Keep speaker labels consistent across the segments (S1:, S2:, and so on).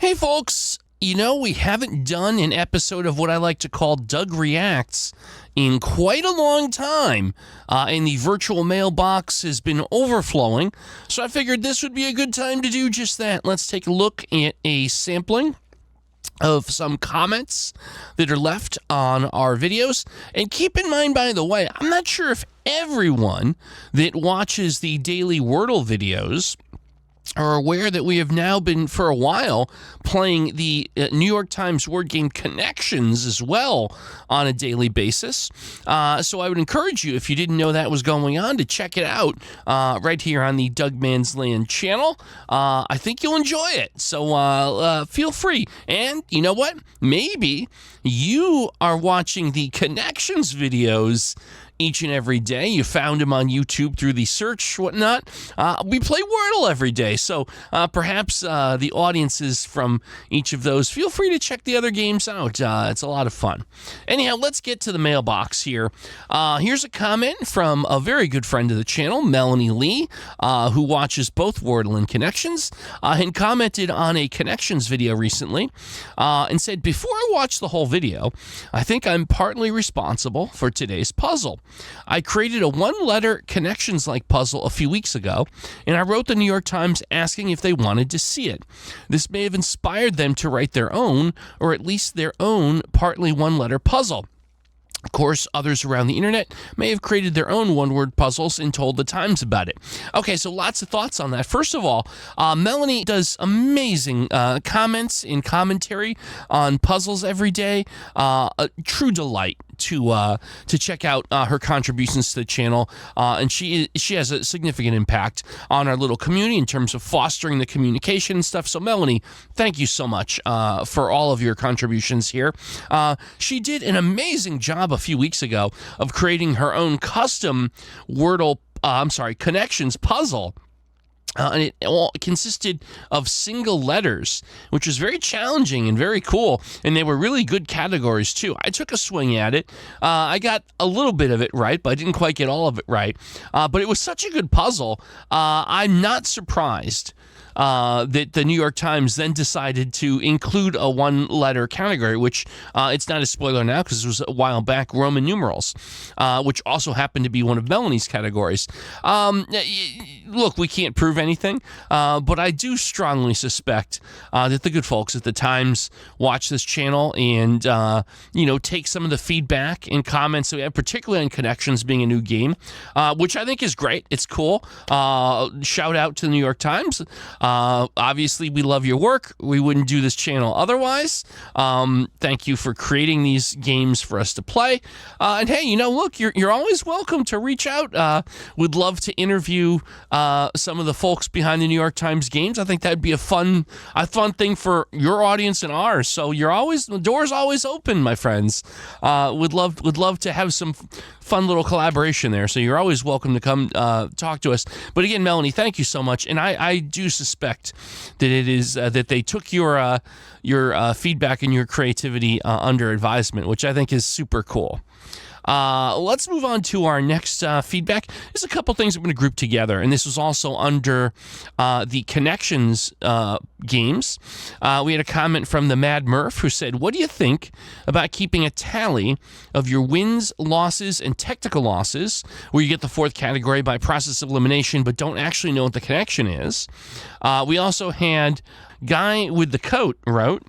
S1: Hey folks, we haven't done an episode of what I like to call Doug Reacts in quite a long time, and the virtual mailbox has been overflowing, so I figured this would be a good time to do just that. Let's take a look at a sampling of some comments that are left on our videos. And keep in mind, by the way, I'm not sure if everyone that watches the daily Wordle videos are aware that we have now been, for a while, playing the New York Times word game Connections as well on a daily basis. So I would encourage you, if you didn't know that was going on, to check it out right here on the Doug Mansland channel. I think you'll enjoy it. So feel free. And you know what? Maybe you are watching the Connections videos each and every day. You found him on YouTube through the search, whatnot. We play Wordle every day, so perhaps the audiences from each of those, feel free to check the other games out. It's a lot of fun. Anyhow, let's get to the mailbox here. Here's a comment from a very good friend of the channel, Melanie Lee, who watches both Wordle and Connections, and commented on a Connections video recently, and said, "Before I watch the whole video, I think I'm partly responsible for today's puzzle. I created a one-letter Connections-like puzzle a few weeks ago, and I wrote the New York Times asking if they wanted to see it. This may have inspired them to write their own, or at least their own, partly one-letter puzzle. Of course, others around the internet may have created their own one-word puzzles and told the Times about it." Okay, so lots of thoughts on that. First of all, Melanie does amazing comments and commentary on puzzles every day. A true delight to check out her contributions to the channel, and she has a significant impact on our little community in terms of fostering the communication and stuff. So Melanie, thank you so much for all of your contributions here. She did an amazing job a few weeks ago of creating her own custom Connections puzzle. And it all consisted of single letters, which was very challenging and very cool. And they were really good categories, too. I took a swing at it. I got a little bit of it right, but I didn't quite get all of it right. But it was such a good puzzle. I'm not surprised that the New York Times then decided to include a one-letter category, which it's not a spoiler now because it was a while back, Roman numerals, which also happened to be one of Melanie's categories. Look, we can't prove anything, but I do strongly suspect that the good folks at the Times watch this channel and, take some of the feedback and comments that we have, particularly on Connections being a new game, which I think is great. It's cool. Shout out to the New York Times. Obviously, we love your work. We wouldn't do this channel otherwise. Thank you for creating these games for us to play. And hey, look, you're always welcome to reach out. We'd love to interview some of the folks behind the New York Times games. I think that'd be a fun thing for your audience and ours. So the door's always open, my friends. Would love to have some fun little collaboration there. So you're always welcome to come talk to us. But again, Melanie, thank you so much. And I do suspect that it is that they took your feedback and your creativity under advisement, which I think is super cool. Let's move on to our next feedback. There's a couple things I'm going to group together, and this was also under the Connections games. We had a comment from the Mad Murph who said, "What do you think about keeping a tally of your wins, losses, and technical losses, where you get the fourth category by process of elimination but don't actually know what the connection is?" We also had Guy with the Coat wrote,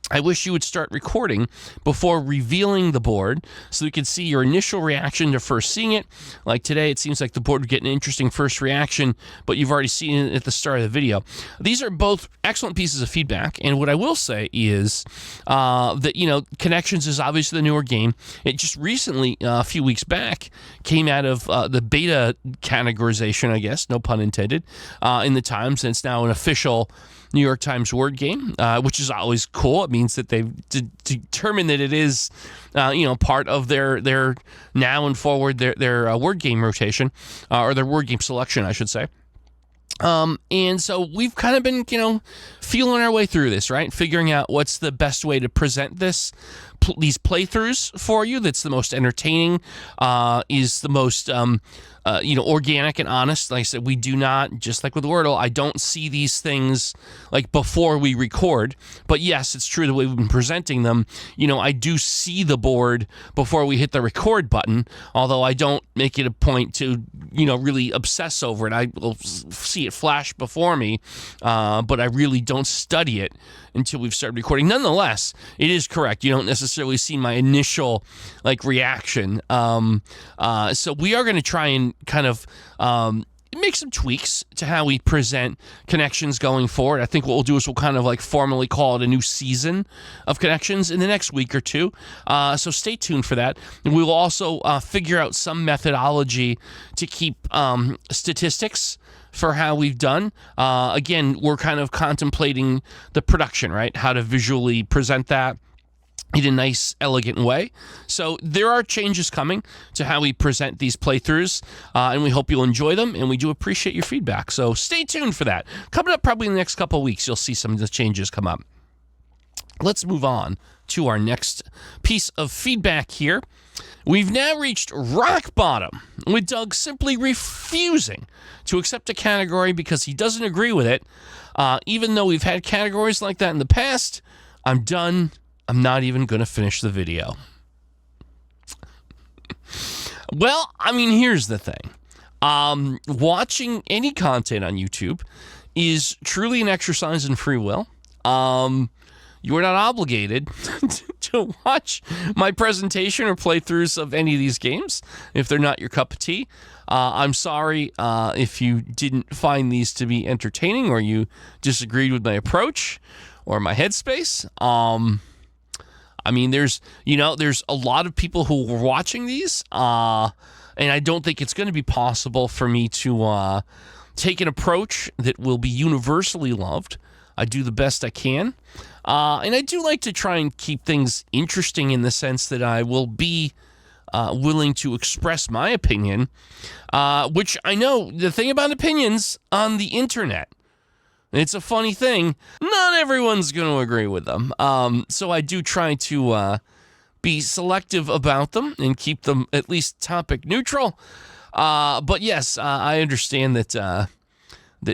S1: "I wish you would start recording before revealing the board so we could see your initial reaction to first seeing it. Like today, it seems like the board would get an interesting first reaction, but you've already seen it at the start of the video." These are both excellent pieces of feedback, and what I will say is that, Connections is obviously the newer game. It just recently, a few weeks back, came out of the beta categorization, I guess, no pun intended, in the Times, and it's now an official New York Times word game, which is always cool. It means that they've determined that it is, part of their now and forward their word game rotation, or their word game selection, I should say. And so we've kind of been, feeling our way through this, right? Figuring out what's the best way to present this these playthroughs for you. That's the most entertaining, is the most organic and honest. Like I said, we do not, just like with Wordle, I don't see these things like before we record. But yes, it's true the way we've been presenting them. I do see the board before we hit the record button, although I don't make it a point to, really obsess over it. I will see it flash before me, but I really don't study it until we've started recording. Nonetheless, it is correct. You don't necessarily see my initial reaction. So we are going to try and kind of make some tweaks to how we present Connections going forward. I think what we'll do is we'll kind of formally call it a new season of Connections in the next week or two. So stay tuned for that. And we will also figure out some methodology to keep statistics for how we've done. Again, we're kind of contemplating the production, right? How to visually present that in a nice, elegant way. So there are changes coming to how we present these playthroughs, and we hope you'll enjoy them, and we do appreciate your feedback. So stay tuned for that. Coming up probably in the next couple of weeks, you'll see some of the changes come up. Let's move on to our next piece of feedback here. We've now reached rock bottom, with Doug simply refusing to accept a category because he doesn't agree with it. Even though we've had categories like that in the past, I'm done. I'm not even going to finish the video. Well, here's the thing. Watching any content on YouTube is truly an exercise in free will. You are not obligated to watch my presentation or playthroughs of any of these games if they're not your cup of tea. I'm sorry if you didn't find these to be entertaining or you disagreed with my approach or my headspace. There's a lot of people who were watching these, and I don't think it's going to be possible for me to take an approach that will be universally loved. I do the best I can, and I do like to try and keep things interesting in the sense that I will be willing to express my opinion, which I know the thing about opinions on the internet, it's a funny thing. Not everyone's going to agree with them. So I do try to be selective about them and keep them at least topic neutral. But yes, I understand that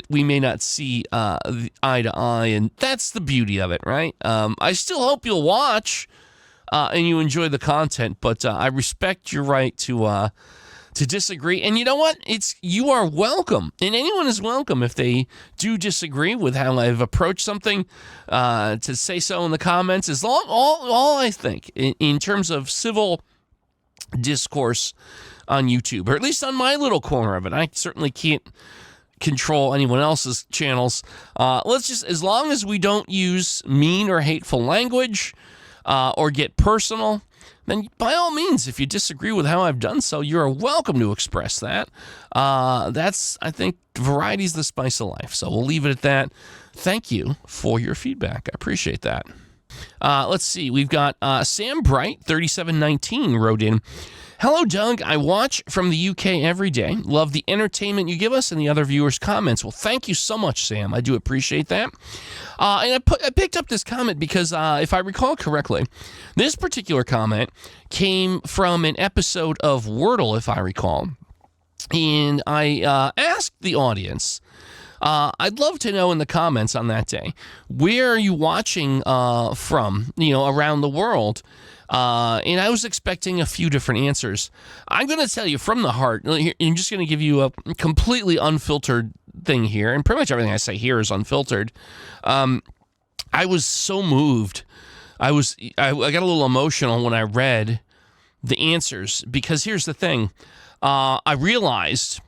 S1: we may not see eye to eye, and that's the beauty of it, right? I still hope you'll watch and you enjoy the content, but I respect your right to disagree. And you know what? You are welcome, and anyone is welcome if they do disagree with how I've approached something, to say so in the comments. As long, all I think in terms of civil discourse on YouTube, or at least on my little corner of it, I certainly can't control anyone else's channels. As long as we don't use mean or hateful language, or get personal, then by all means, if you disagree with how I've done so, you're welcome to express that. I think variety's the spice of life. So we'll leave it at that. Thank you for your feedback. I appreciate that. Let's see. We've got Sam Bright, 3719, wrote in, "Hello, Doug. I watch from the UK every day. Love the entertainment you give us and the other viewers' comments." Well, thank you so much, Sam. I do appreciate that. And I picked up this comment because, if I recall correctly, this particular comment came from an episode of Wordle, if I recall. And I asked the audience, I'd love to know in the comments on that day, where are you watching from, around the world? And I was expecting a few different answers. I'm going to tell you from the heart. I'm just going to give you a completely unfiltered thing here, and pretty much everything I say here is unfiltered. I was so moved. I got a little emotional when I read the answers, because here's the thing. I realized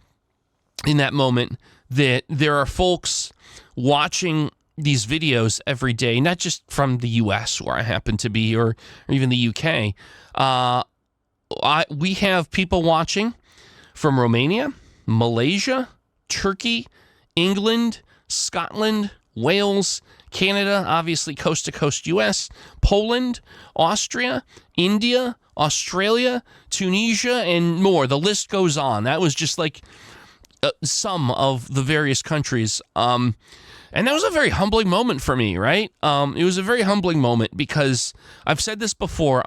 S1: in that moment that there are folks watching these videos every day, not just from the U.S. where I happen to be, or even the U.K. We have people watching from Romania, Malaysia, Turkey, England, Scotland, Wales, Canada, obviously coast-to-coast U.S., Poland, Austria, India, Australia, Tunisia, and more. The list goes on. That was just like some of the various countries. And that was a very humbling moment for me, right? It was a very humbling moment because I've said this before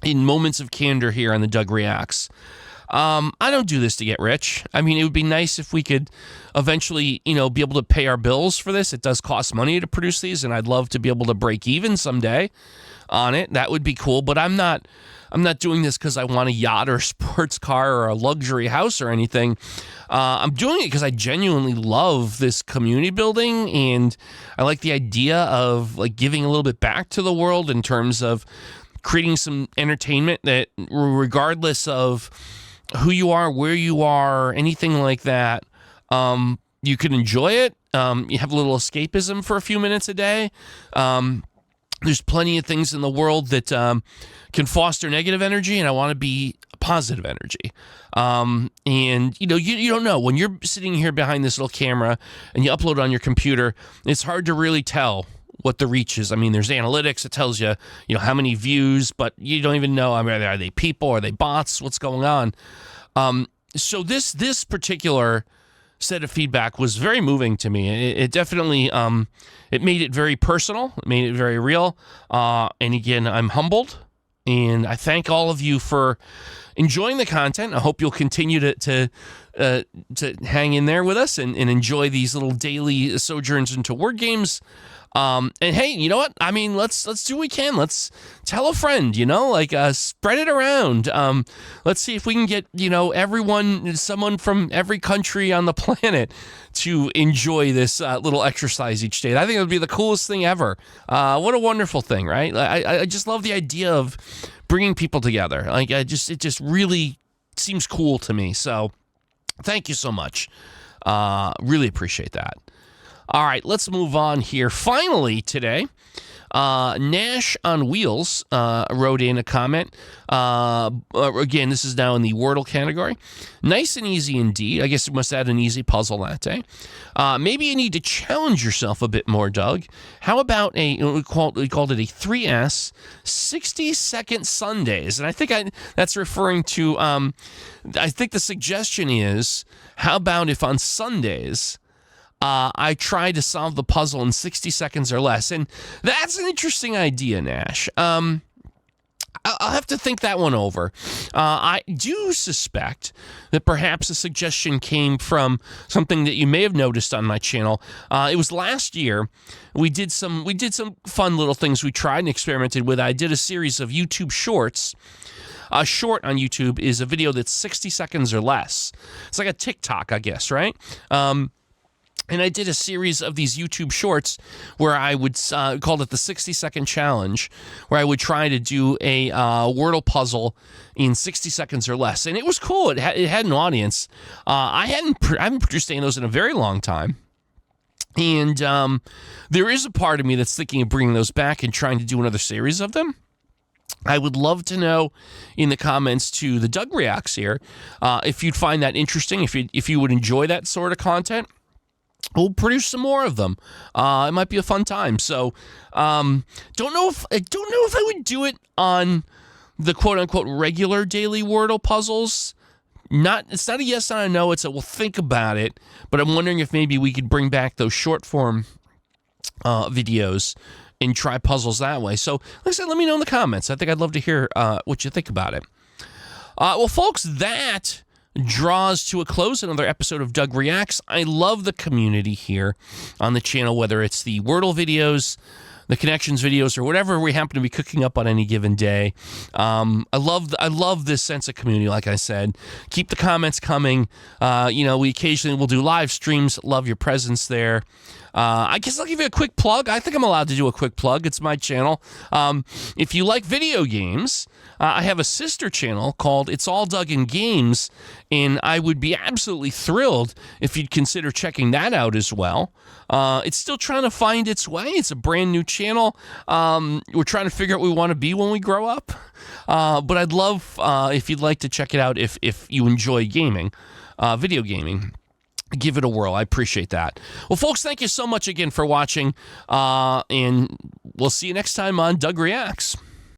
S1: in Moments of Candor here on the Doug Reacts. I don't do this to get rich. I mean, it would be nice if we could eventually, be able to pay our bills for this. It does cost money to produce these, and I'd love to be able to break even someday on it. That would be cool, but I'm not doing this because I want a yacht or a sports car or a luxury house or anything. I'm doing it because I genuinely love this community building, and I like the idea of like giving a little bit back to the world in terms of creating some entertainment that, regardless of who you are, where you are, anything like that, you can enjoy it. You have a little escapism for a few minutes a day. There's plenty of things in the world that can foster negative energy, and I want to be positive energy. And you don't know when you're sitting here behind this little camera and you upload on your computer. It's hard to really tell what the reach is. I mean, there's analytics that tells you, how many views, but you don't even know. I mean, are they people? Are they bots? What's going on? So this particular set of feedback was very moving to me. It definitely, it made it very personal. It made it very real. And again, I'm humbled, and I thank all of you for enjoying the content. I hope you'll continue to hang in there with us and enjoy these little daily sojourns into word games. And hey, you know what? I mean, let's do what we can. Let's tell a friend, spread it around. Let's see if we can get, someone from every country on the planet to enjoy this little exercise each day. I think it would be the coolest thing ever. What a wonderful thing, right? I just love the idea of bringing people together. It just really seems cool to me. So thank you so much. Really appreciate that. All right, let's move on here. Finally today, Nash on Wheels wrote in a comment. Again, this is now in the Wordle category. Nice and easy indeed. I guess it must add an easy puzzle that day. Maybe you need to challenge yourself a bit more, Doug. How about we called it a 3S 60-second Sundays? And I think that's referring to, I think the suggestion is, how about if on Sundays, I try to solve the puzzle in 60 seconds or less. And that's an interesting idea, Nash. I'll have to think that one over. I do suspect that perhaps the suggestion came from something that you may have noticed on my channel. It was last year. We did some fun little things we tried and experimented with. I did a series of YouTube shorts. A short on YouTube is a video that's 60 seconds or less. It's like a TikTok, I guess, right? And I did a series of these YouTube shorts where I would called it the 60-second challenge, where I would try to do a Wordle puzzle in 60 seconds or less, and it was cool. It had an audience. I haven't produced any of those in a very long time, and there is a part of me that's thinking of bringing those back and trying to do another series of them. I would love to know in the comments to the Doug Reacts here if you'd find that interesting, if you would enjoy that sort of content. We'll produce some more of them. It might be a fun time. So, don't know if I would do it on the quote unquote regular daily Wordle puzzles. It's not a yes and a no. It's a we'll think about it. But I'm wondering if maybe we could bring back those short form videos and try puzzles that way. So, like I said, let me know in the comments. I think I'd love to hear what you think about it. Well, folks, that draws to a close another episode of Doug Reacts. I love the community here on the channel, whether it's the Wordle videos, the Connections videos, or whatever we happen to be cooking up on any given day. I love this sense of community, like I said. Keep the comments coming. We occasionally will do live streams. Love your presence there. I guess I'll give you a quick plug. I think I'm allowed to do a quick plug. It's my channel. If you like video games, I have a sister channel called It's All Doug in Games, and I would be absolutely thrilled if you'd consider checking that out as well. It's still trying to find its way. It's a brand new channel. We're trying to figure out what we want to be when we grow up. But I'd love if you'd like to check it out if you enjoy gaming, video gaming. Give it a whirl. I appreciate that. Well, folks, thank you so much again for watching, and we'll see you next time on Doug Reacts.